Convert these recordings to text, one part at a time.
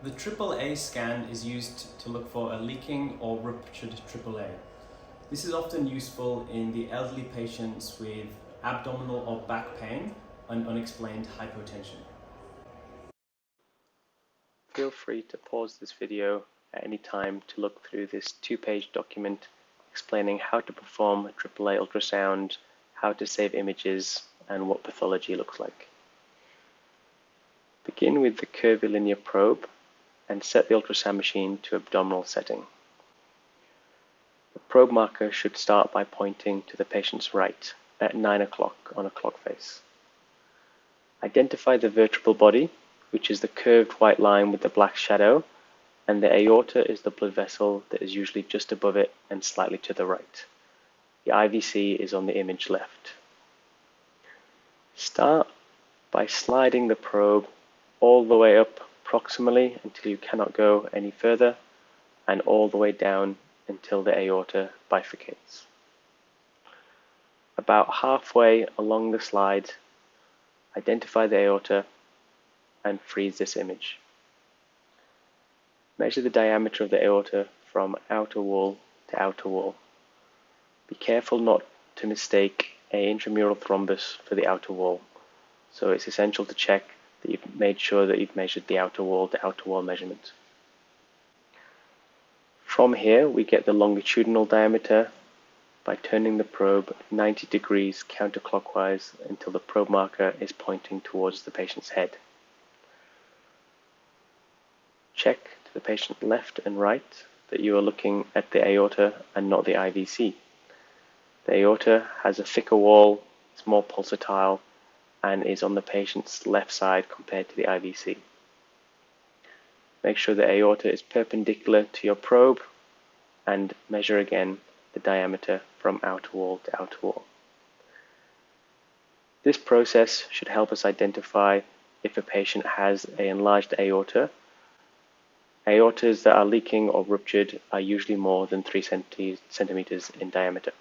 The AAA scan is used to look for a leaking or ruptured AAA. This is often useful in the elderly patients with abdominal or back pain and unexplained hypotension. Feel free to pause this video at any time to look through this 2-page document explaining how to perform AAA ultrasound, how to save images, and what pathology looks like. Begin with the curvilinear probe and set the ultrasound machine to abdominal setting. The probe marker should start by pointing to the patient's right at 9 o'clock on a clock face. Identify the vertebral body, which is the curved white line with the black shadow, and the aorta is the blood vessel that is usually just above it and slightly to the right. The IVC is on the image left. Start by sliding the probe all the way up proximally until you cannot go any further, and all the way down until the aorta bifurcates. About halfway along the slide, identify the aorta and freeze this image. Measure the diameter of the aorta from outer wall to outer wall. Be careful not to mistake an intramural thrombus for the outer wall, so it's essential to check that you've made sure that you've measured the outer wall to outer wall measurement. From here we get the longitudinal diameter by turning the probe 90 degrees counterclockwise until the probe marker is pointing towards the patient's head. Check to the patient left and right that you are looking at the aorta and not the IVC. The aorta has a thicker wall, it's more pulsatile, and is on the patient's left side compared to the IVC. Make sure the aorta is perpendicular to your probe and measure again the diameter from outer wall to outer wall. This process should help us identify if a patient has an enlarged aorta. Aortas that are leaking or ruptured are usually more than 3 centimeters in diameter.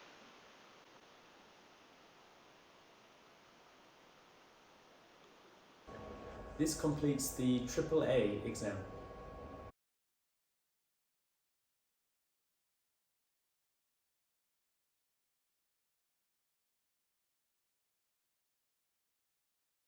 This completes the AAA exam.